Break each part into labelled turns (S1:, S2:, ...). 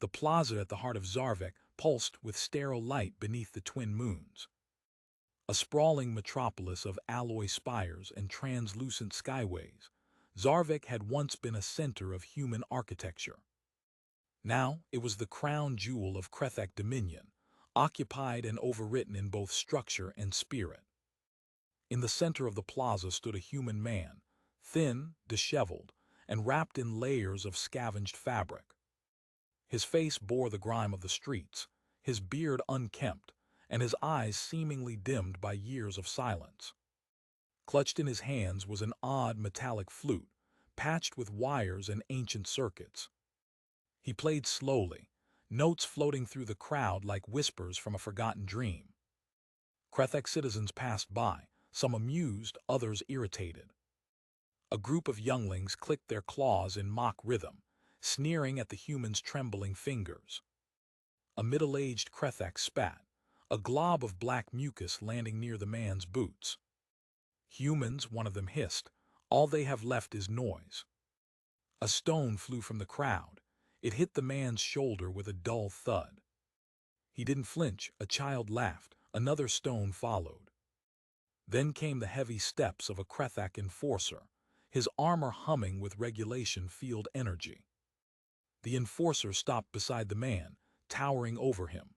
S1: The plaza at the heart of Zarvik pulsed with sterile light beneath the twin moons. A sprawling metropolis of alloy spires and translucent skyways, Zarvik had once been a center of human architecture. Now it was the crown jewel of Krethek dominion, occupied and overwritten in both structure and spirit. In the center of the plaza stood a human man, thin, disheveled, and wrapped in layers of scavenged fabric. His face bore the grime of the streets, his beard unkempt, and his eyes seemingly dimmed by years of silence. Clutched in his hands was an odd metallic flute, patched with wires and ancient circuits. He played slowly, notes floating through the crowd like whispers from a forgotten dream. Krethek citizens passed by, some amused, others irritated. A group of younglings clicked their claws in mock rhythm, sneering at the human's trembling fingers. A middle-aged Krethek spat, a glob of black mucus landing near the man's boots. "Humans," one of them hissed, "all they have left is noise." A stone flew from the crowd. It hit the man's shoulder with a dull thud. He didn't flinch, a child laughed, another stone followed. Then came the heavy steps of a Krethak enforcer, his armor humming with regulation field energy. The enforcer stopped beside the man, towering over him.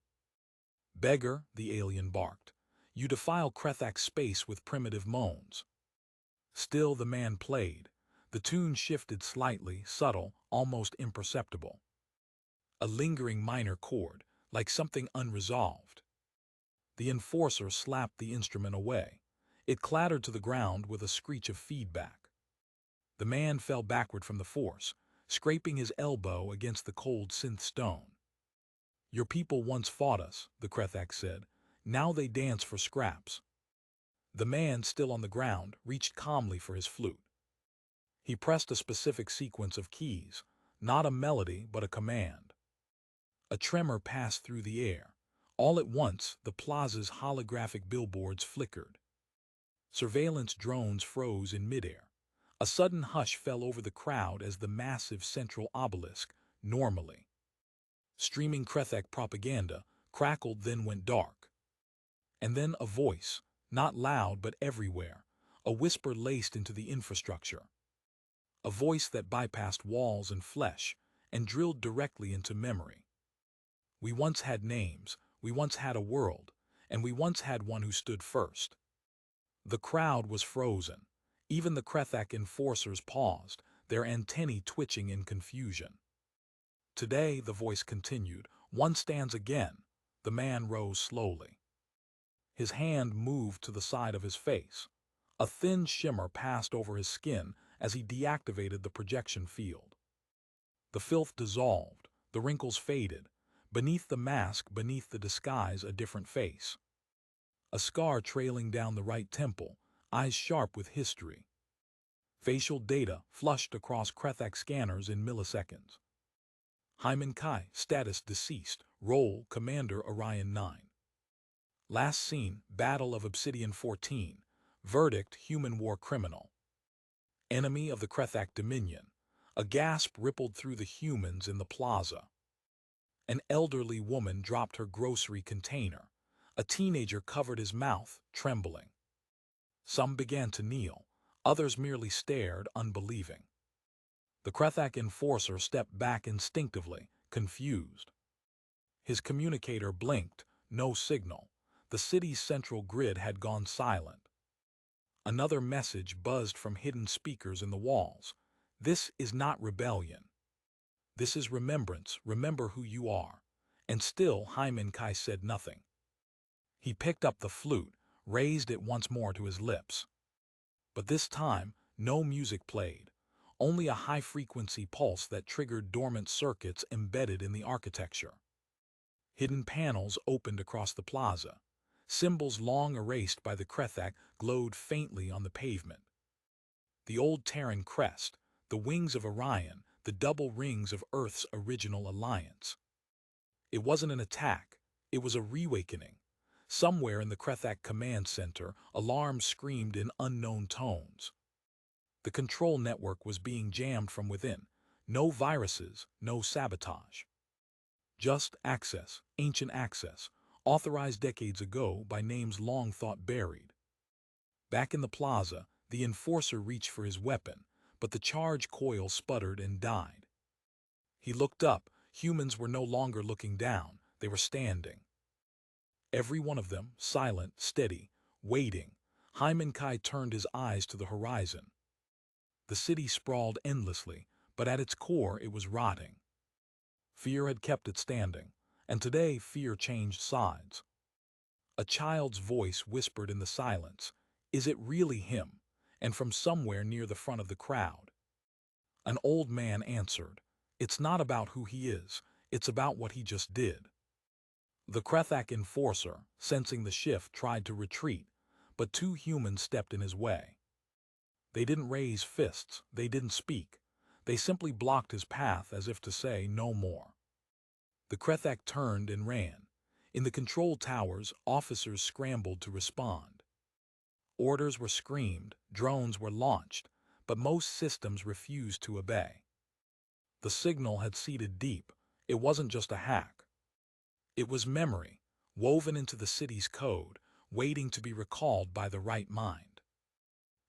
S1: "Beggar," the alien barked, "you defile Krethak's space with primitive moans." Still the man played. The tune shifted slightly, subtle, almost imperceptible. A lingering minor chord, like something unresolved. The enforcer slapped the instrument away. It clattered to the ground with a screech of feedback. The man fell backward from the force, scraping his elbow against the cold synth stone. "Your people once fought us," the Krethak said. "Now they dance for scraps." The man, still on the ground, reached calmly for his flute. He pressed a specific sequence of keys, not a melody but a command. A tremor passed through the air. All at once, the plaza's holographic billboards flickered. Surveillance drones froze in midair. A sudden hush fell over the crowd as the massive central obelisk, normally streaming Krethek propaganda, crackled, then went dark. And then a voice, not loud but everywhere, a whisper laced into the infrastructure. A voice that bypassed walls and flesh and drilled directly into memory. "We once had names, we once had a world, and we once had one who stood first." The crowd was frozen. Even the Krethak enforcers paused, their antennae twitching in confusion. "Today," the voice continued, "one stands again." The man rose slowly. His hand moved to the side of his face. A thin shimmer passed over his skin as he deactivated the projection field. The filth dissolved, the wrinkles faded. Beneath the mask, beneath the disguise, a different face. A scar trailing down the right temple, eyes sharp with history. Facial data flushed across Krethak scanners in milliseconds. Hyman Kai, status deceased, role Commander Orion 9. Last seen, Battle of Obsidian 14, verdict human war criminal. Enemy of the Krethak Dominion. A gasp rippled through the humans in the plaza. An elderly woman dropped her grocery container. A teenager covered his mouth, trembling. Some began to kneel, others merely stared, unbelieving. The Krethak enforcer stepped back instinctively, confused. His communicator blinked, no signal. The city's central grid had gone silent. Another message buzzed from hidden speakers in the walls. "This is not rebellion. This is remembrance. Remember who you are." And still Hyman Kai said nothing. He picked up the flute, raised it once more to his lips. But this time, no music played, only a high-frequency pulse that triggered dormant circuits embedded in the architecture. Hidden panels opened across the plaza. Symbols long erased by the Krethak glowed faintly on the pavement. The old Terran crest, the wings of Orion, the double rings of Earth's original alliance. It wasn't an attack, it was a reawakening. Somewhere in the Krethak command center, alarms screamed in unknown tones. The control network was being jammed from within. No viruses, no sabotage. Just access, ancient access, authorized decades ago by names long thought buried. Back in the plaza, the enforcer reached for his weapon, but the charge coil sputtered and died. He looked up. Humans were no longer looking down, they were standing. Every one of them, silent, steady, waiting. Hyman Kai turned his eyes to the horizon. The city sprawled endlessly, but at its core it was rotting. Fear had kept it standing, and today fear changed sides. A child's voice whispered in the silence, "Is it really him?" And from somewhere near the front of the crowd, an old man answered, "It's not about who he is, it's about what he just did." The Krethak enforcer, sensing the shift, tried to retreat, but two humans stepped in his way. They didn't raise fists, they didn't speak. They simply blocked his path as if to say no more. The Krethak turned and ran. In the control towers, officers scrambled to respond. Orders were screamed, drones were launched, but most systems refused to obey. The signal had seeded deep. It wasn't just a hack. It was memory, woven into the city's code, waiting to be recalled by the right mind.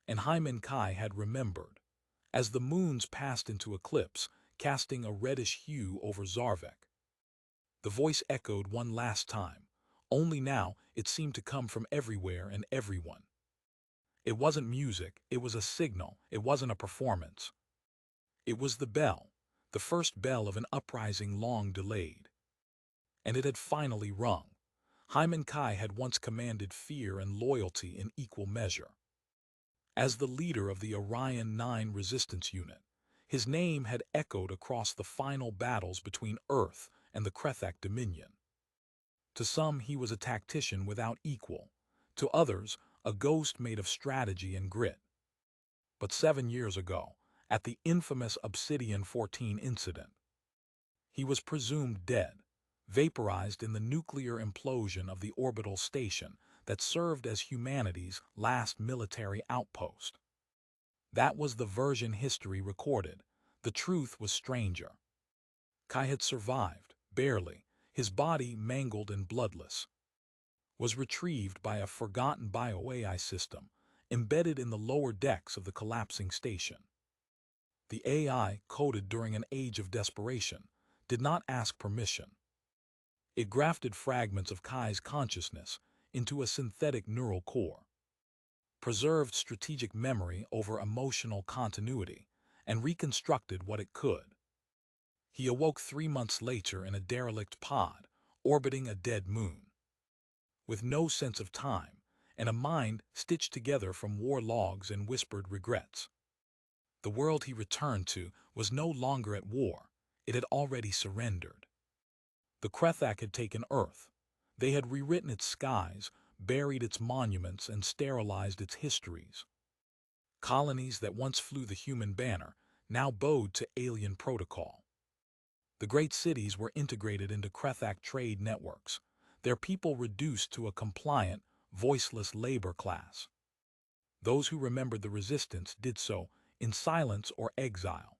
S1: And Hyman Kai had remembered. As the moons passed into eclipse, casting a reddish hue over Zarvek, the voice echoed one last time. Only now it seemed to come from everywhere and everyone. It wasn't music, it was a signal, it wasn't a performance. It was the bell, the first bell of an uprising long delayed. And it had finally rung. Hyman Kai had once commanded fear and loyalty in equal measure. As the leader of the Orion 9 resistance unit, his name had echoed across the final battles between Earth and the Krethak Dominion. To some, he was a tactician without equal. To others, a ghost made of strategy and grit. But 7 years ago, at the infamous Obsidian 14 incident, he was presumed dead, vaporized in the nuclear implosion of the orbital station that served as humanity's last military outpost. That was the version history recorded. The truth was stranger. Kai had survived, barely, his body mangled and bloodless, was retrieved by a forgotten bio-AI system embedded in the lower decks of the collapsing station. The AI, coded during an age of desperation, did not ask permission. It grafted fragments of Kai's consciousness into a synthetic neural core, preserved strategic memory over emotional continuity, and reconstructed what it could. He awoke 3 months later in a derelict pod, orbiting a dead moon. With no sense of time, and a mind stitched together from war logs and whispered regrets. The world he returned to was no longer at war, it had already surrendered. The Krethak had taken Earth. They had rewritten its skies, buried its monuments, and sterilized its histories. Colonies that once flew the human banner now bowed to alien protocol. The great cities were integrated into Krethak trade networks, their people reduced to a compliant, voiceless labor class. Those who remembered the resistance did so in silence or exile.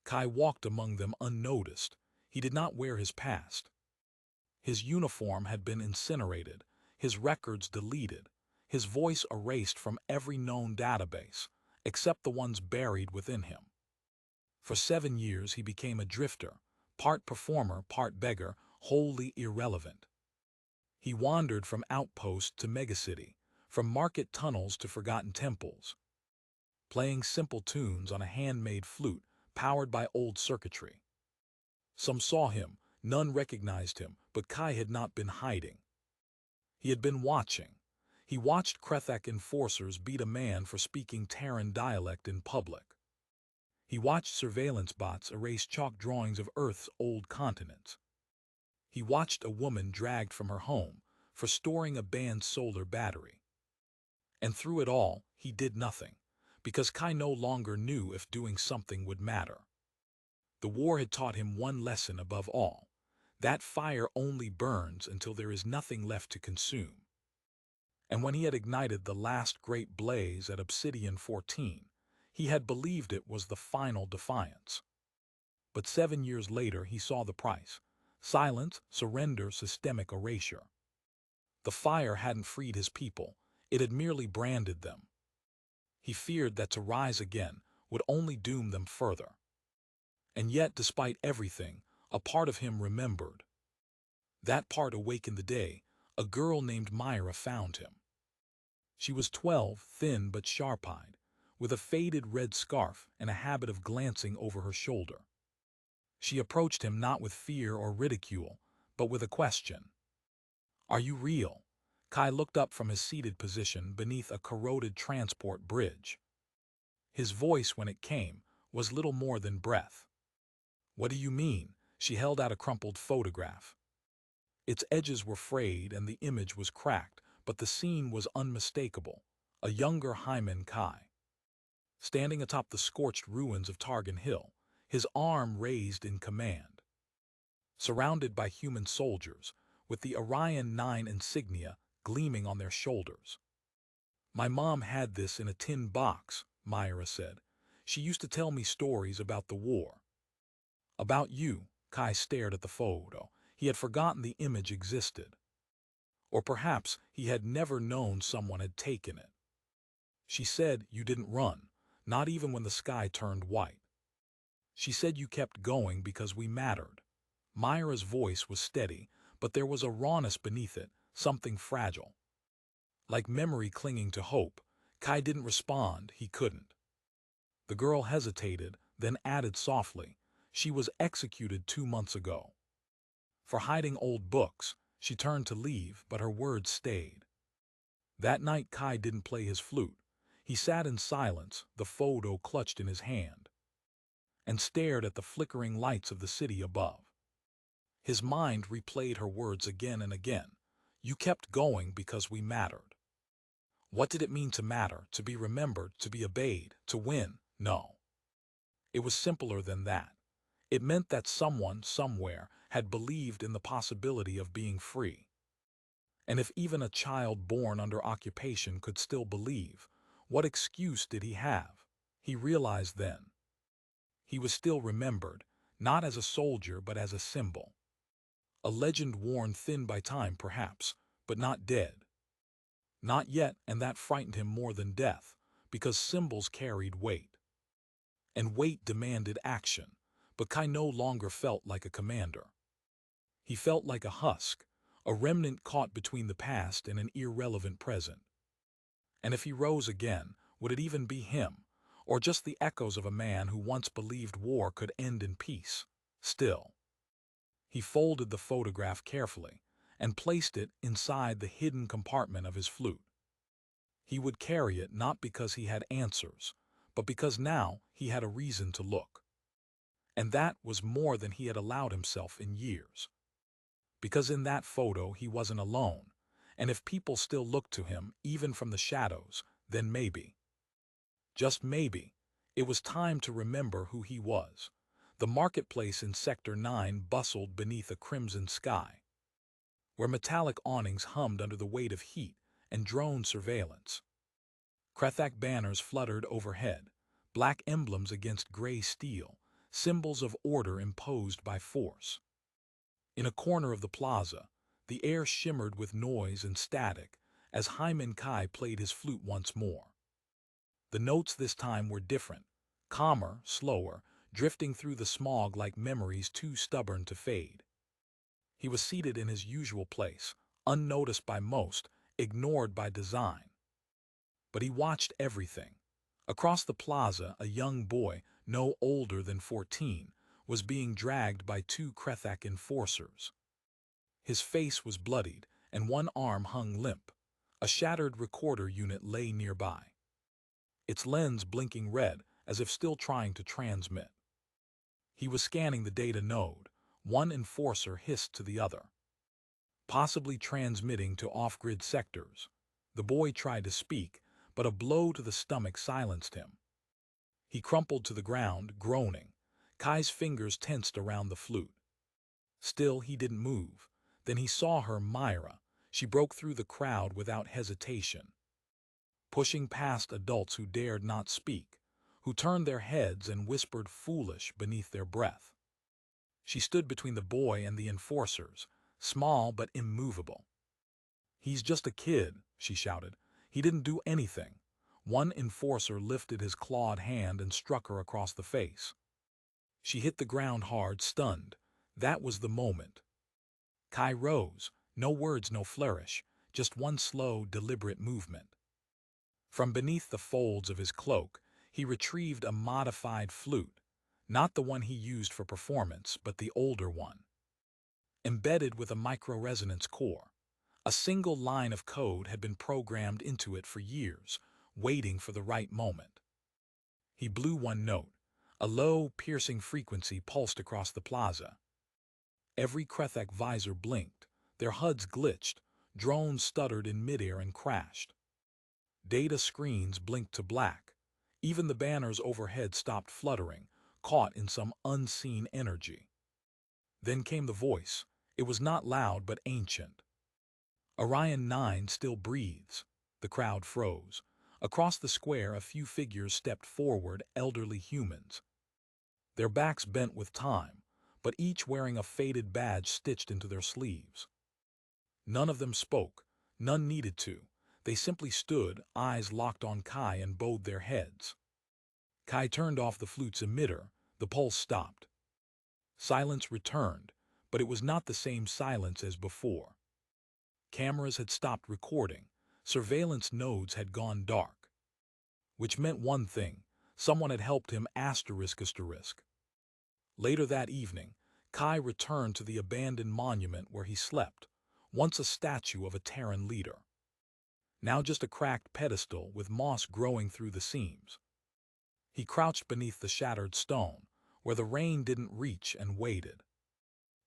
S1: Kai walked among them unnoticed. He did not wear his past. His uniform had been incinerated, his records deleted, his voice erased from every known database, except the ones buried within him. For 7 years he became a drifter, part performer, part beggar, wholly irrelevant. He wandered from outpost to megacity, from market tunnels to forgotten temples, playing simple tunes on a handmade flute powered by old circuitry. Some saw him, none recognized him, but Kai had not been hiding. He had been watching. He watched Krethak enforcers beat a man for speaking Terran dialect in public. He watched surveillance bots erase chalk drawings of Earth's old continents. He watched a woman dragged from her home for storing a banned solar battery. And through it all, he did nothing, because Kai no longer knew if doing something would matter. The war had taught him one lesson above all: that fire only burns until there is nothing left to consume. And when he had ignited the last great blaze at Obsidian 14, he had believed it was the final defiance. But 7 years later he saw the price: Silence, surrender, systemic erasure. The fire hadn't freed his people, it had merely branded them. He feared that to rise again would only doom them further. And yet, despite everything, a part of him remembered. That part awakened the day a girl named Myra found him. She was 12, thin but sharp-eyed, with a faded red scarf and a habit of glancing over her shoulder. She approached him not with fear or ridicule, but with a question. "Are you real?" Kai looked up from his seated position beneath a corroded transport bridge. His voice, when it came, was little more than breath. "What do you mean?" She held out a crumpled photograph. Its edges were frayed and the image was cracked, but the scene was unmistakable. A younger Hyman Kai, standing atop the scorched ruins of Targan Hill, his arm raised in command. Surrounded by human soldiers, with the Orion 9 insignia gleaming on their shoulders. "My mom had this in a tin box," Myra said. "She used to tell me stories about the war." "About you," Kai stared at the photo. He had forgotten the image existed. Or perhaps he had never known someone had taken it. "She said you didn't run, not even when the sky turned white. She said you kept going because we mattered." Myra's voice was steady, but there was a rawness beneath it, something fragile. Like memory clinging to hope, Kai didn't respond, he couldn't. The girl hesitated, then added softly, "She was executed 2 months ago." For hiding old books, she turned to leave, but her words stayed. That night Kai didn't play his flute. He sat in silence, the photo clutched in his hand, and stared at the flickering lights of the city above. His mind replayed her words again and again. "You kept going because we mattered." What did it mean to matter, to be remembered, to be obeyed, to win? No. It was simpler than that. It meant that someone, somewhere, had believed in the possibility of being free. And if even a child born under occupation could still believe, what excuse did he have? He realized then. He was still remembered, not as a soldier but as a symbol. A legend worn thin by time, perhaps, but not dead. Not yet, and that frightened him more than death, because symbols carried weight. And weight demanded action, but Kai no longer felt like a commander. He felt like a husk, a remnant caught between the past and an irrelevant present. And if he rose again, would it even be him, or just the echoes of a man who once believed war could end in peace? Still. He folded the photograph carefully and placed it inside the hidden compartment of his flute. He would carry it not because he had answers, but because now he had a reason to look. And that was more than he had allowed himself in years. Because in that photo he wasn't alone, and if people still looked to him, even from the shadows, then maybe, just maybe, it was time to remember who he was. The marketplace in Sector 9 bustled beneath a crimson sky, where metallic awnings hummed under the weight of heat and drone surveillance. Krethak banners fluttered overhead, black emblems against gray steel, symbols of order imposed by force. In a corner of the plaza, the air shimmered with noise and static as Hyman Kai played his flute once more. The notes this time were different, calmer, slower, drifting through the smog like memories too stubborn to fade. He was seated in his usual place, unnoticed by most, ignored by design. But he watched everything. Across the plaza, a young boy, no older than 14, was being dragged by 2 Krethak enforcers. His face was bloodied, and one arm hung limp. A shattered recorder unit lay nearby, its lens blinking red as if still trying to transmit. He was scanning the data node. One enforcer hissed to the other, possibly transmitting to off-grid sectors. The boy tried to speak, but a blow to the stomach silenced him. He crumpled to the ground, groaning. Kai's fingers tensed around the flute. Still, he didn't move. Then he saw her, Myra. She broke through the crowd without hesitation, pushing past adults who dared not speak, who turned their heads and whispered foolish beneath their breath. She stood between the boy and the enforcers, small but immovable. "He's just a kid," she shouted. "He didn't do anything." One enforcer lifted his clawed hand and struck her across the face. She hit the ground hard, stunned. That was the moment. Kai rose, no words, no flourish, just one slow, deliberate movement. From beneath the folds of his cloak, he retrieved a modified flute, not the one he used for performance, but the older one. Embedded with a micro-resonance core, a single line of code had been programmed into it for years, waiting for the right moment. He blew one note. A low, piercing frequency pulsed across the plaza. Every Krethek visor blinked, their HUDs glitched, drones stuttered in midair and crashed. Data screens blinked to black. Even the banners overhead stopped fluttering, caught in some unseen energy. Then came the voice. It was not loud but ancient. "Orion 9 still breathes." The crowd froze. Across the square, a few figures stepped forward, elderly humans. Their backs bent with time, but each wearing a faded badge stitched into their sleeves. None of them spoke. None needed to. They simply stood, eyes locked on Kai, and bowed their heads. Kai turned off the flute's emitter. The pulse stopped. Silence returned, but it was not the same silence as before. Cameras had stopped recording. Surveillance nodes had gone dark. Which meant one thing: someone had helped him asterisk. Later that evening, Kai returned to the abandoned monument where he slept, once a statue of a Terran leader. Now just a cracked pedestal with moss growing through the seams. He crouched beneath the shattered stone, where the rain didn't reach, and waited.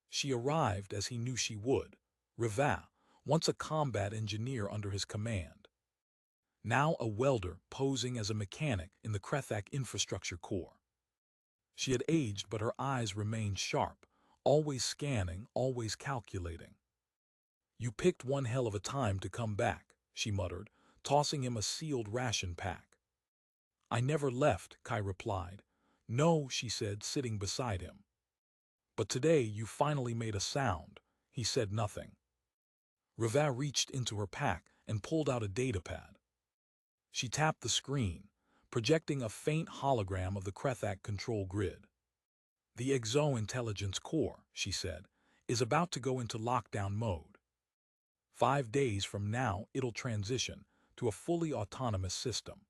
S1: She arrived as he knew she would. Reva, once a combat engineer under his command. Now a welder posing as a mechanic in the Krethek infrastructure core. She had aged, but her eyes remained sharp, always scanning, always calculating. "You picked one hell of a time to come back," she muttered, tossing him a sealed ration pack. "I never left," Kai replied. "No," she said, sitting beside him. "But today you finally made a sound." He said nothing. Reva reached into her pack and pulled out a datapad. She tapped the screen, projecting a faint hologram of the Krethak control grid. "The Exo-Intelligence Core," she said, "is about to go into lockdown mode. 5 days from now, it'll transition to a fully autonomous system.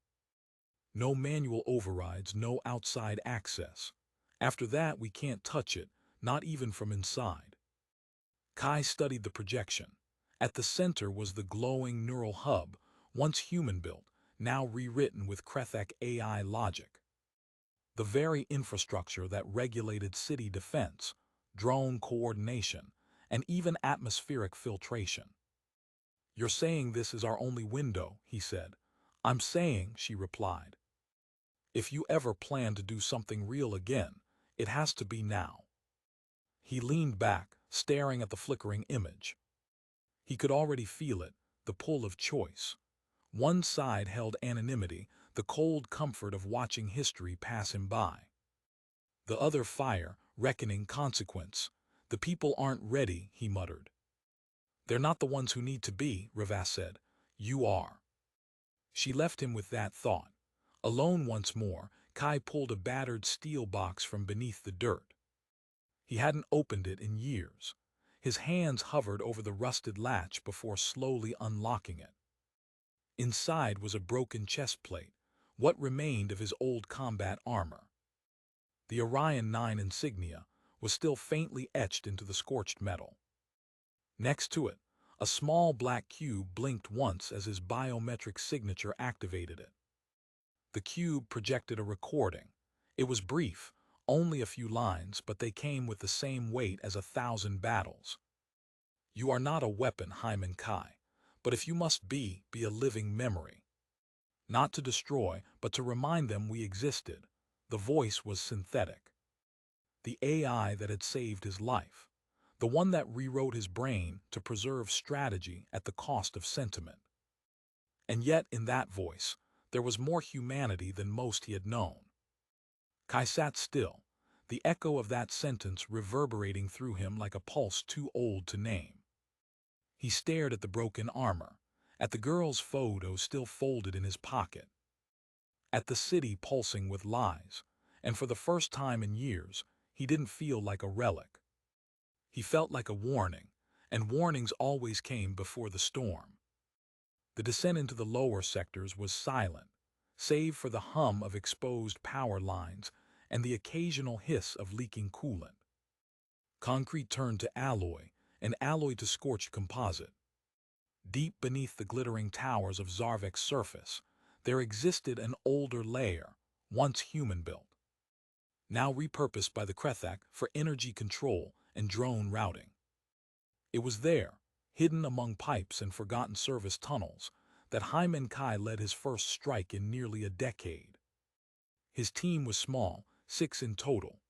S1: No manual overrides, no outside access. After that, we can't touch it, not even from inside." Kai studied the projection. At the center was the glowing neural hub, once human-built, now rewritten with Krethek AI logic. The very infrastructure that regulated city defense, drone coordination, and even atmospheric filtration. "You're saying this is our only window," he said. "I'm saying," she replied, "if you ever plan to do something real again, it has to be now." He leaned back, staring at the flickering image. He could already feel it, the pull of choice. One side held anonymity, the cold comfort of watching history pass him by. The other fire, reckoning, consequence. "The people aren't ready," he muttered. "They're not the ones who need to be," Reva said. "You are." She left him with that thought. Alone once more, Kai pulled a battered steel box from beneath the dirt. He hadn't opened it in years. His hands hovered over the rusted latch before slowly unlocking it. Inside was a broken chest plate, what remained of his old combat armor. The Orion 9 insignia was still faintly etched into the scorched metal. Next to it, a small black cube blinked once as his biometric signature activated it. The cube projected a recording. It was brief, only a few lines, but they came with the same weight as 1,000 battles. "You are not a weapon, Hyman Kai, but if you must be a living memory. Not to destroy, but to remind them we existed." The voice was synthetic. The AI that had saved his life. The one that rewrote his brain to preserve strategy at the cost of sentiment. And yet, in that voice, there was more humanity than most he had known. Kai sat still. the echo of that sentence reverberating through him like a pulse too old to name. He stared at the broken armor, at the girl's photo still folded in his pocket, at the city pulsing with lies, and for the first time in years, he didn't feel like a relic. He felt like a warning, and warnings always came before the storm. The descent into the lower sectors was silent, save for the hum of exposed power lines and the occasional hiss of leaking coolant. Concrete turned to alloy, and alloy to scorched composite. Deep beneath the glittering towers of Zarvek's surface, there existed an older layer, once human-built, now repurposed by the Krethak for energy control and drone routing. It was there, hidden among pipes and forgotten service tunnels, that Hyman Kai led his first strike in nearly a decade. His team was small, 6 in total.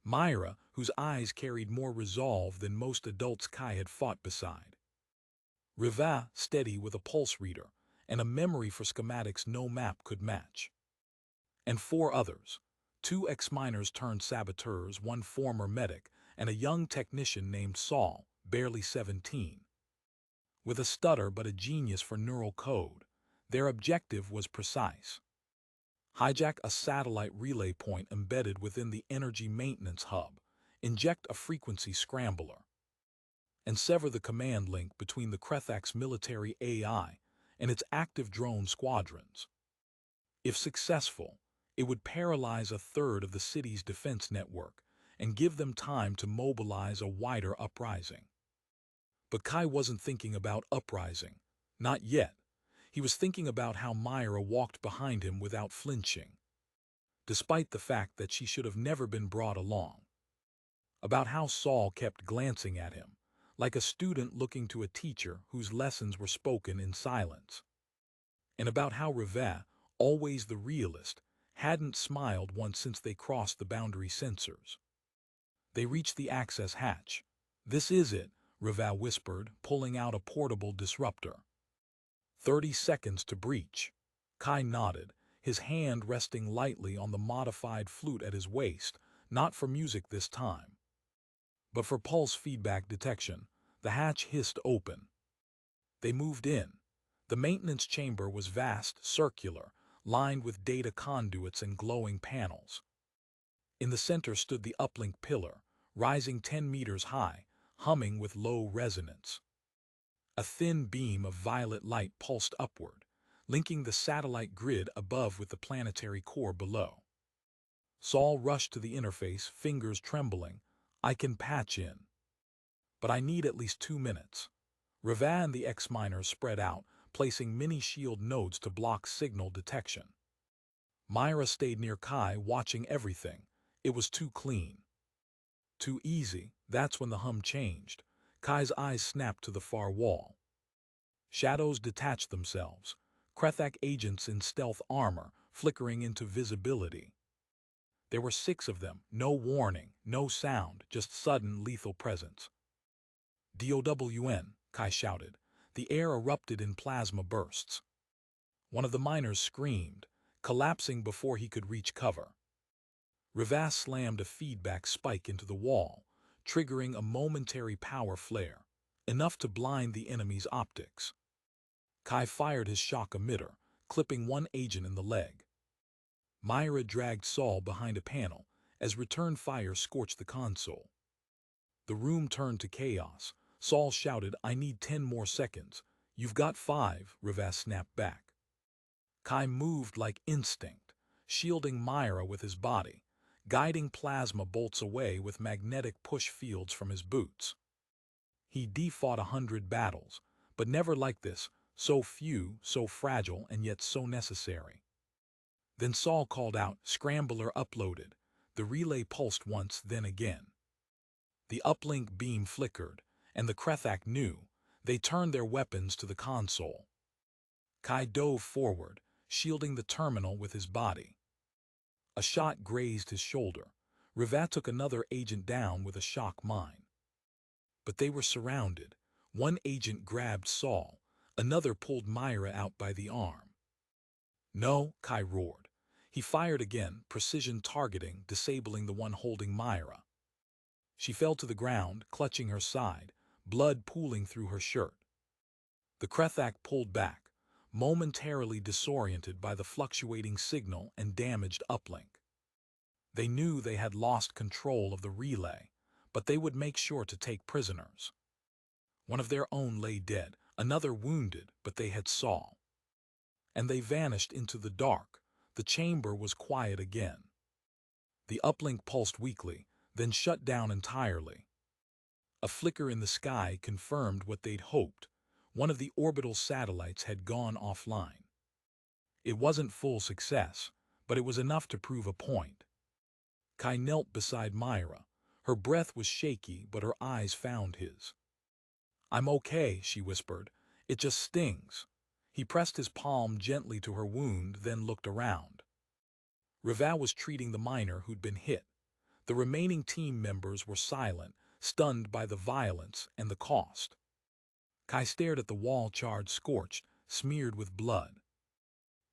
S1: Myra, whose eyes carried more resolve than most adults Kai had fought beside. Riva, steady with a pulse reader, and a memory for schematics no map could match. And 4 others, 2 ex-miners turned saboteurs, 1 former medic, and a young technician named Saul, barely 17. With a stutter but a genius for neural code, their objective was precise. Hijack a satellite relay point embedded within the energy maintenance hub, inject a frequency scrambler, and sever the command link between the Krethak's military AI and its active drone squadrons. If successful, it would paralyze a third of the city's defense network and give them time to mobilize a wider uprising. But Kai wasn't thinking about uprising. Not yet. He was thinking about how Myra walked behind him without flinching, despite the fact that she should have never been brought along. About how Saul kept glancing at him, like a student looking to a teacher whose lessons were spoken in silence. And about how Rivet, always the realist, hadn't smiled once since they crossed the boundary sensors. They reached the access hatch. "This is it," Rivet whispered, pulling out a portable disruptor. 30 seconds to breach. Kai nodded, his hand resting lightly on the modified flute at his waist, not for music this time, but for pulse feedback detection. The hatch hissed open. They moved in. The maintenance chamber was vast, circular, lined with data conduits and glowing panels. In the center stood the uplink pillar, rising 10 meters high, humming with low resonance. A thin beam of violet light pulsed upward, linking the satellite grid above with the planetary core below. Saul rushed to the interface, fingers trembling. "I can patch in. But I need at least 2 minutes." Rivat and the ex-miners spread out, placing mini-shield nodes to block signal detection. Myra stayed near Kai, watching everything. It was too clean. Too easy. That's when the hum changed. Kai's eyes snapped to the far wall. Shadows detached themselves, Krethak agents in stealth armor, flickering into visibility. There were 6 of them, no warning, no sound, just sudden lethal presence. "DOWN," Kai shouted. The air erupted in plasma bursts. One of the miners screamed, collapsing before he could reach cover. Rivas slammed a feedback spike into the wall, triggering a momentary power flare, enough to blind the enemy's optics. Kai fired his shock emitter, clipping one agent in the leg. Myra dragged Saul behind a panel as return fire scorched the console. The room turned to chaos. Saul shouted, "I need 10 more seconds." "You've got 5, Rivas snapped back. Kai moved like instinct, shielding Myra with his body, guiding plasma bolts away with magnetic push fields from his boots. He defought 100 battles, but never like this, so few, so fragile, and yet so necessary. Then Saul called out, "Scrambler uploaded." The relay pulsed once, then again. The uplink beam flickered, and the Krethak knew. They turned their weapons to the console. Kai dove forward, shielding the terminal with his body. A shot grazed his shoulder. Rivat took another agent down with a shock mine. But they were surrounded. One agent grabbed Saul, another pulled Myra out by the arm. "No," Kai roared. He fired again, precision targeting, disabling the one holding Myra. She fell to the ground, clutching her side, blood pooling through her shirt. The Krethak pulled back, momentarily disoriented by the fluctuating signal and damaged uplink. They knew they had lost control of the relay, but they would make sure to take prisoners. One of their own lay dead, another wounded, but they had saw. And they vanished into the dark. The chamber was quiet again. The uplink pulsed weakly, then shut down entirely. A flicker in the sky confirmed what they'd hoped. One of the orbital satellites had gone offline. It wasn't full success, but it was enough to prove a point. Kai knelt beside Myra. Her breath was shaky, but her eyes found his. "I'm okay," she whispered. "It just stings." He pressed his palm gently to her wound, then looked around. Rivat was treating the miner who'd been hit. The remaining team members were silent, stunned by the violence and the cost. Kai stared at the wall, charred, scorched, smeared with blood.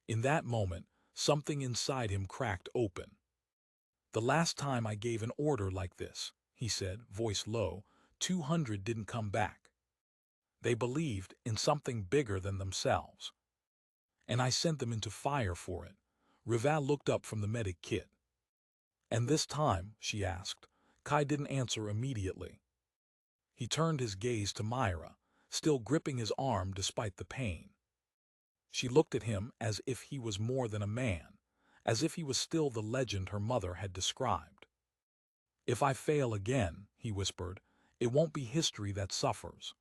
S1: In that moment, something inside him cracked open. "The last time I gave an order like this," he said, voice low, 200 didn't come back. They believed in something bigger than themselves. And I sent them into fire for it. Rivat looked up from the medic kit. "And this time?" she asked. Kai didn't answer immediately. He turned his gaze to Myra, still gripping his arm despite the pain. She looked at him as if he was more than a man, as if he was still the legend her mother had described. "If I fail again," he whispered, "it won't be history that suffers.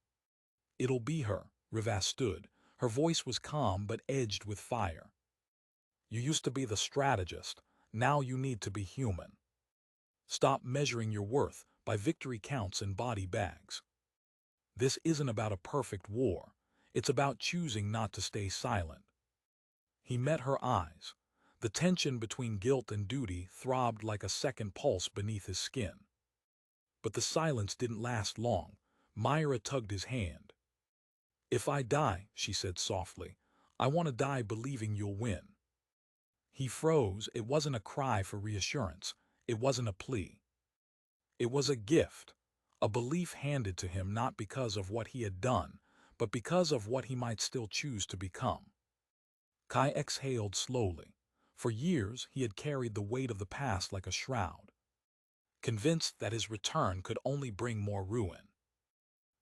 S1: It'll be her." Rivat stood. Her voice was calm but edged with fire. "You used to be the strategist. Now you need to be human. Stop measuring your worth by victory counts and body bags. This isn't about a perfect war. It's about choosing not to stay silent." He met her eyes. The tension between guilt and duty throbbed like a second pulse beneath his skin. But the silence didn't last long. Myra tugged his hand. "If I die," she said softly, "I want to die believing you'll win." He froze. It wasn't a cry for reassurance. It wasn't a plea. It was a gift, a belief handed to him not because of what he had done, but because of what he might still choose to become. Kai exhaled slowly. For years, he had carried the weight of the past like a shroud, convinced that his return could only bring more ruin.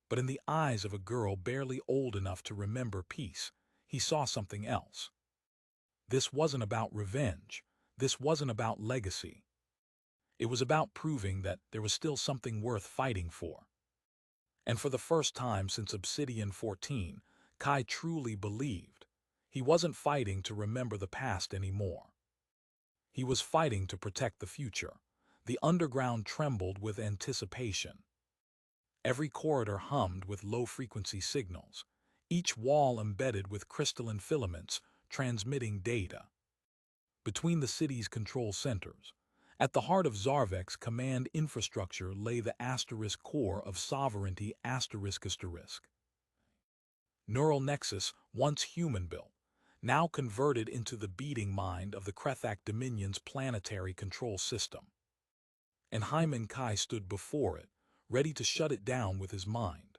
S1: But in the eyes of a girl barely old enough to remember peace, he saw something else. This wasn't about revenge. This wasn't about legacy. It was about proving that there was still something worth fighting for. And for the first time since Obsidian 14, Kai truly believed. He wasn't fighting to remember the past anymore. He was fighting to protect the future. The underground trembled with anticipation. Every corridor hummed with low-frequency signals, each wall embedded with crystalline filaments transmitting data. Between the city's control centers, at the heart of Zarvek's command infrastructure, lay the asterisk core of sovereignty ***. Neural nexus, once human-built, now converted into the beating mind of the Krethak Dominion's planetary control system. And Hyman Kai stood before it, ready to shut it down with his mind.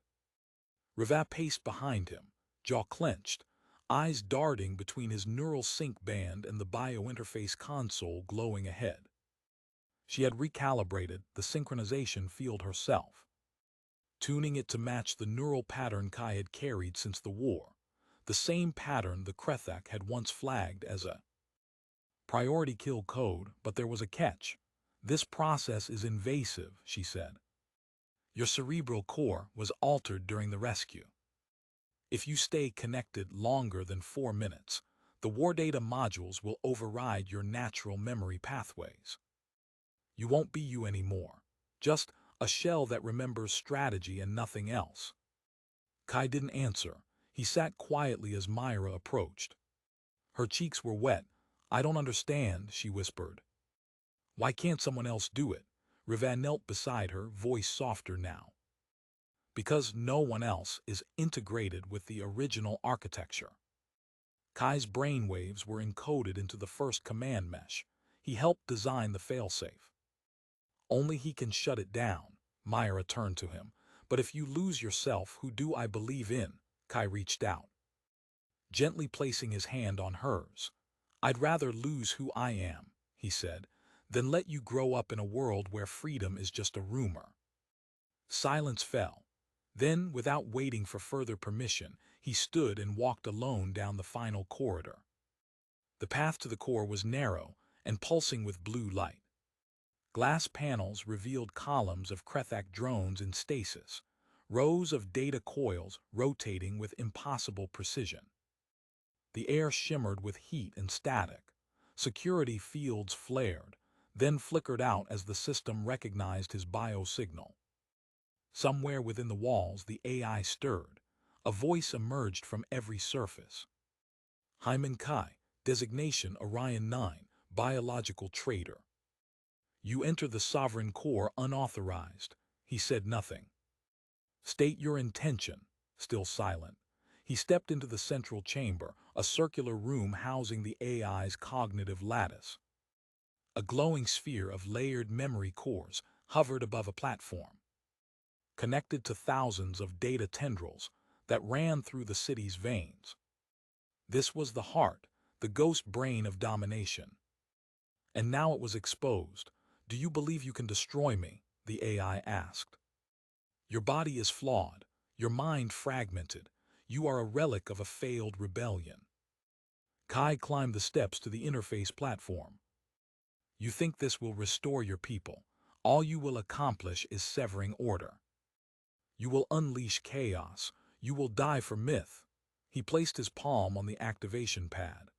S1: Rivat paced behind him, jaw clenched, eyes darting between his neural sync band and the biointerface console glowing ahead. She had recalibrated the synchronization field herself, tuning it to match the neural pattern Kai had carried since the war, the same pattern the Krethak had once flagged as a priority kill code. But there was a catch. "This process is invasive," she said. "Your cerebral core was altered during the rescue. If you stay connected longer than 4 minutes, the war data modules will override your natural memory pathways. You won't be you anymore, just a shell that remembers strategy and nothing else." Kai didn't answer. He sat quietly as Myra approached. Her cheeks were wet. "I don't understand," she whispered. "Why can't someone else do it?" Rivat knelt beside her, voice softer now. "Because no one else is integrated with the original architecture." Kai's brainwaves were encoded into the first command mesh. He helped design the failsafe. Only he can shut it down, Myra turned to him. But if you lose yourself, who do I believe in? Kai reached out, gently placing his hand on hers. I'd rather lose who I am, he said, than let you grow up in a world where freedom is just a rumor. Silence fell. Then, without waiting for further permission, he stood and walked alone down the final corridor. The path to the core was narrow and pulsing with blue light. Glass panels revealed columns of Krethak drones in stasis, rows of data coils rotating with impossible precision. The air shimmered with heat and static. Security fields flared, then flickered out as the system recognized his biosignal. Somewhere within the walls, the AI stirred. A voice emerged from every surface. Hyman Kai, designation Orion 9, biological traitor. You enter the sovereign core unauthorized. He said nothing. State your intention. Still silent. He stepped into the central chamber, a circular room housing the AI's cognitive lattice. A glowing sphere of layered memory cores hovered above a platform, connected to thousands of data tendrils that ran through the city's veins. This was the heart, the ghost brain of domination. And now it was exposed. Do you believe you can destroy me? The AI asked. Your body is flawed, your mind fragmented. You are a relic of a failed rebellion. Kai climbed the steps to the interface platform. You think this will restore your people. All you will accomplish is severing order. You will unleash chaos. You will die for myth. He placed his palm on the activation pad.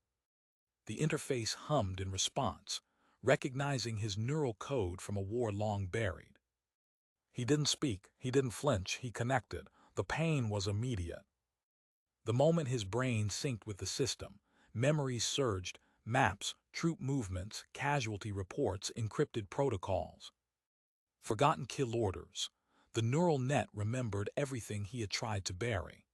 S1: The interface hummed in response, recognizing his neural code from a war long buried. He didn't speak, he didn't flinch, he connected. The pain was immediate. The moment his brain synced with the system, memories surged, maps, troop movements, casualty reports, encrypted protocols. Forgotten kill orders. The neural net remembered everything he had tried to bury.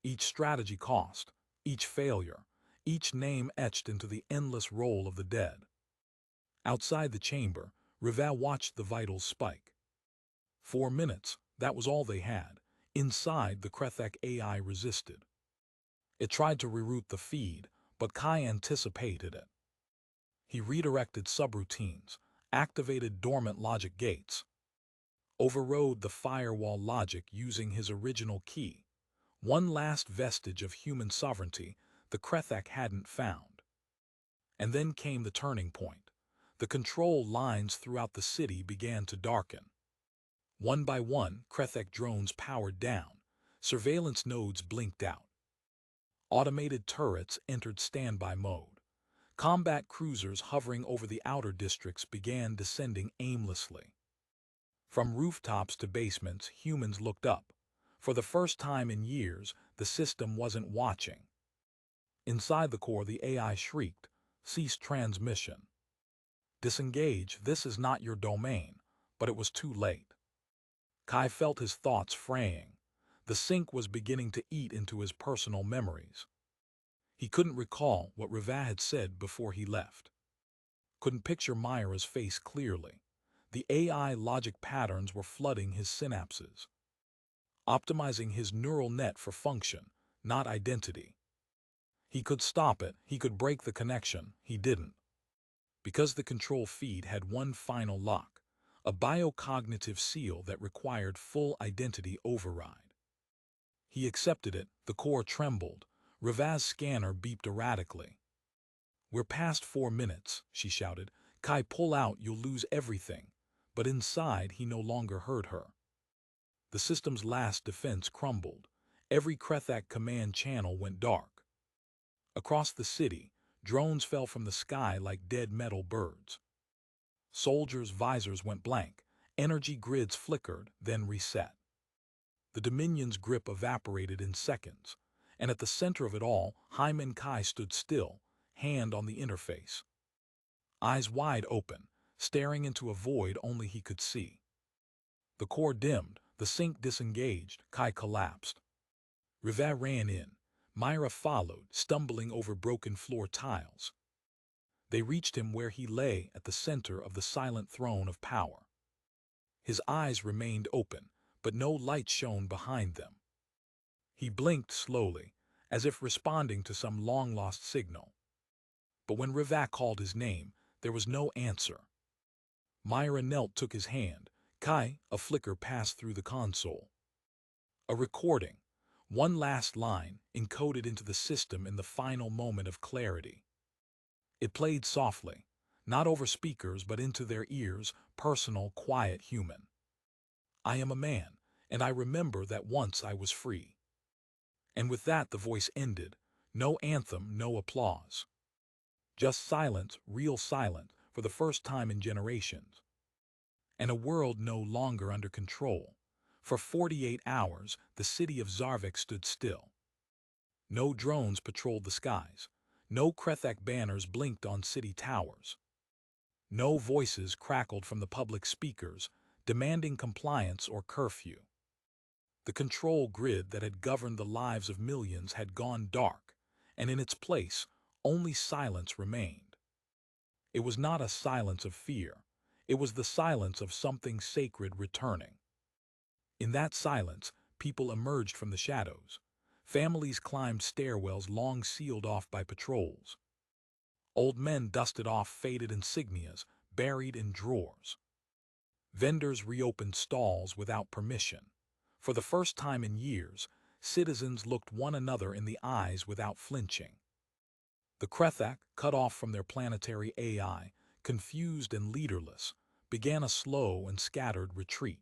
S1: Each strategy cost, each failure, each name etched into the endless roll of the dead. Outside the chamber, Rival watched the vitals spike. 4 minutes, that was all they had. Inside, the Krethak AI resisted. It tried to reroute the feed, but Kai anticipated it. He redirected subroutines, activated dormant logic gates, overrode the firewall logic using his original key. One last vestige of human sovereignty the Krethak hadn't found. And then came the turning point. The control lines throughout the city began to darken. One by one, Krethak drones powered down. Surveillance nodes blinked out. Automated turrets entered standby mode. Combat cruisers hovering over the outer districts began descending aimlessly. From rooftops to basements, humans looked up. For the first time in years, the system wasn't watching. Inside the core, the AI shrieked, "Cease transmission. Disengage, this is not your domain." But it was too late. Kai felt his thoughts fraying. The sync was beginning to eat into his personal memories. He couldn't recall what Riva had said before he left. Couldn't picture Myra's face clearly. The AI logic patterns were flooding his synapses, optimizing his neural net for function, not identity. He could stop it, he could break the connection, he didn't. Because the control feed had one final lock, a biocognitive seal that required full identity override. He accepted it, the core trembled. Riva's scanner beeped erratically. "We're past 4 minutes," she shouted. "Kai, pull out, you'll lose everything." But inside, he no longer heard her. The system's last defense crumbled. Every Krethak command channel went dark. Across the city, drones fell from the sky like dead metal birds. Soldiers' visors went blank. Energy grids flickered, then reset. The Dominion's grip evaporated in seconds, and at the center of it all, Hyman Kai stood still, hand on the interface. Eyes wide open, staring into a void only he could see. The core dimmed, the sync disengaged, Kai collapsed. Riva ran in, Myra followed, stumbling over broken floor tiles. They reached him where he lay at the center of the silent throne of power. His eyes remained open, but no light shone behind them. He blinked slowly, as if responding to some long-lost signal. But when Rivak called his name, there was no answer. Myra knelt, took his hand. Kai, a flicker passed through the console. A recording, one last line, encoded into the system in the final moment of clarity. It played softly, not over speakers but into their ears, personal, quiet, human. I am a man, and I remember that once I was free. And with that the voice ended, no anthem, no applause. Just silence, real silence, for the first time in generations. And a world no longer under control. For 48 hours, the city of Zarvik stood still. No drones patrolled the skies. No Krethak banners blinked on city towers. No voices crackled from the public speakers, demanding compliance or curfew. The control grid that had governed the lives of millions had gone dark, and in its place, only silence remained. It was not a silence of fear. It was the silence of something sacred returning. In that silence, people emerged from the shadows. Families climbed stairwells long sealed off by patrols. Old men dusted off faded insignias, buried in drawers. Vendors reopened stalls without permission. For the first time in years, citizens looked one another in the eyes without flinching. The Krethak, cut off from their planetary AI, confused and leaderless, began a slow and scattered retreat.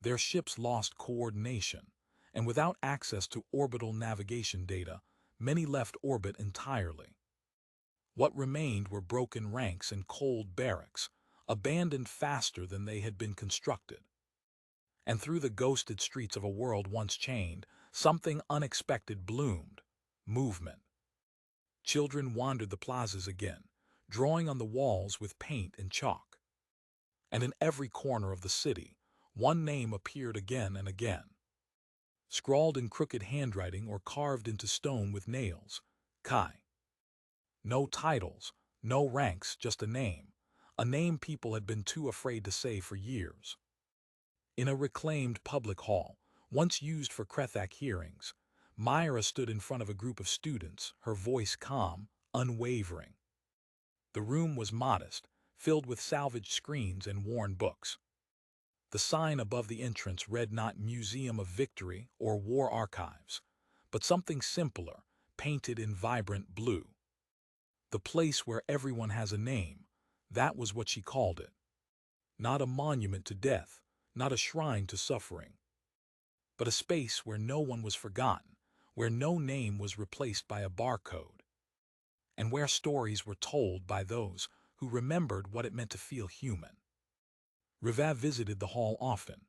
S1: Their ships lost coordination, and without access to orbital navigation data, many left orbit entirely. What remained were broken ranks and cold barracks, abandoned faster than they had been constructed. And through the ghosted streets of a world once chained, something unexpected bloomed: movement. Children wandered the plazas again, drawing on the walls with paint and chalk. And in every corner of the city, one name appeared again and again. Scrawled in crooked handwriting or carved into stone with nails: Kai. No titles, no ranks, just a name people had been too afraid to say for years. In a reclaimed public hall, once used for Krethak hearings, Myra stood in front of a group of students, her voice calm, unwavering. The room was modest, filled with salvaged screens and worn books. The sign above the entrance read not Museum of Victory or War Archives, but something simpler, painted in vibrant blue. The place where everyone has a name, that was what she called it. Not a monument to death, not a shrine to suffering, but a space where no one was forgotten, where no name was replaced by a barcode, and where stories were told by those who remembered what it meant to feel human. Riva visited the hall often.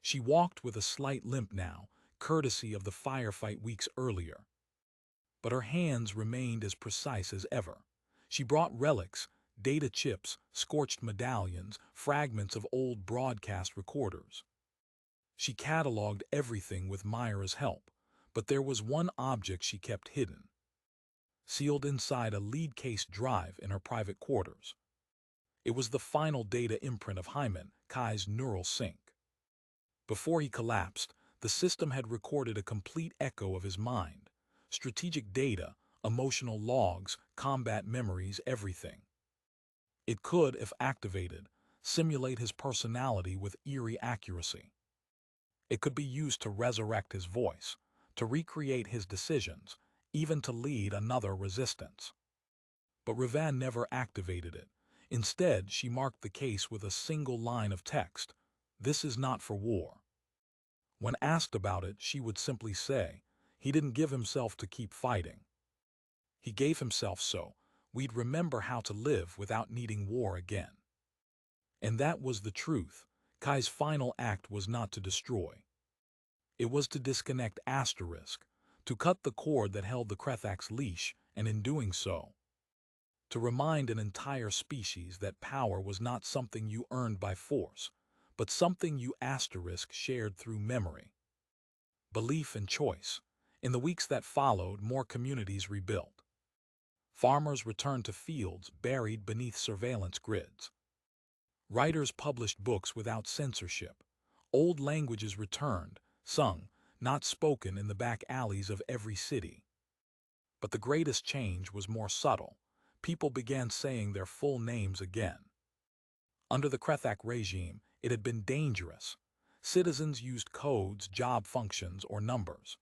S1: She walked with a slight limp now, courtesy of the firefight weeks earlier. But her hands remained as precise as ever. She brought relics, data chips, scorched medallions, fragments of old broadcast recorders. She cataloged everything with Myra's help, but there was one object she kept hidden, sealed inside a lead-case drive in her private quarters. It was the final data imprint of Hyman, Kai's neural sync. Before he collapsed, the system had recorded a complete echo of his mind. Strategic data, emotional logs, combat memories, everything. It could, if activated, simulate his personality with eerie accuracy. It could be used to resurrect his voice, to recreate his decisions, even to lead another resistance. But Rivan never activated it. Instead, she marked the case with a single line of text: "This is not for war." When asked about it, she would simply say, "He didn't give himself to keep fighting. He gave himself so we'd remember how to live without needing war again." And that was the truth. Kai's final act was not to destroy. It was to disconnect Asterisk, to cut the cord that held the Krethak's leash, and in doing so, to remind an entire species that power was not something you earned by force, but something you shared through memory, belief, and choice. In the weeks that followed, more communities rebuilt. Farmers returned to fields buried beneath surveillance grids. Writers published books without censorship. Old languages returned, sung, not spoken in the back alleys of every city. But the greatest change was more subtle. People began saying their full names again. Under the Krethak regime, it had been dangerous. Citizens used codes, job functions, or numbers.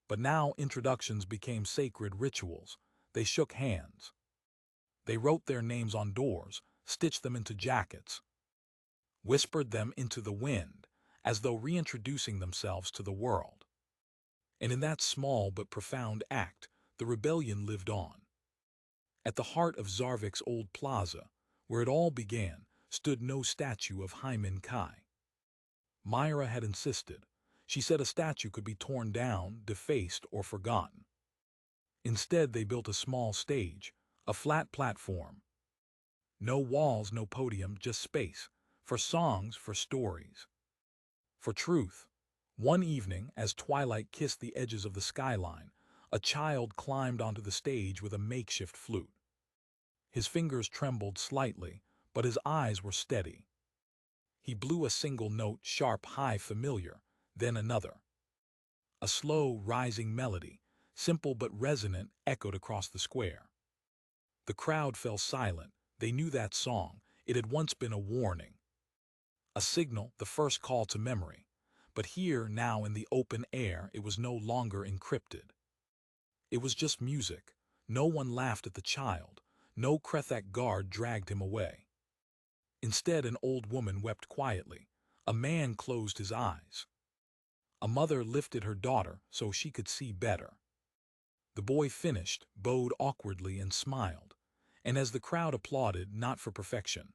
S1: But now introductions became sacred rituals. They shook hands. They wrote their names on doors, stitched them into jackets, whispered them into the wind, as though reintroducing themselves to the world. And in that small but profound act, the rebellion lived on. At the heart of Zarvik's old plaza, where it all began, stood no statue of Hyman Kai. Myra had insisted. She said a statue could be torn down, defaced, or forgotten. Instead, they built a small stage, a flat platform. No walls, no podium, just space, for songs, for stories, for truth. One evening, as twilight kissed the edges of the skyline, a child climbed onto the stage with a makeshift flute. His fingers trembled slightly, but his eyes were steady. He blew a single note, sharp, high, familiar, then another. A slow, rising melody, simple but resonant, echoed across the square. The crowd fell silent. They knew that song. It had once been a warning, a signal, the first call to memory. But here, now in the open air, it was no longer encrypted. It was just music. No one laughed at the child. No Krethak guard dragged him away. Instead, an old woman wept quietly. A man closed his eyes. A mother lifted her daughter so she could see better. The boy finished, bowed awkwardly, and smiled. And as the crowd applauded, not for perfection,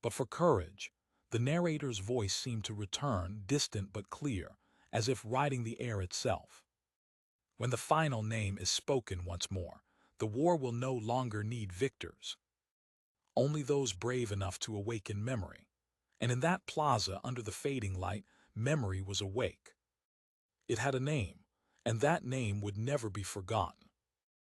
S1: but for courage, the narrator's voice seemed to return, distant but clear, as if riding the air itself. When the final name is spoken once more, the war will no longer need victors. Only those brave enough to awaken memory. And in that plaza, under the fading light, memory was awake. It had a name, and that name would never be forgotten.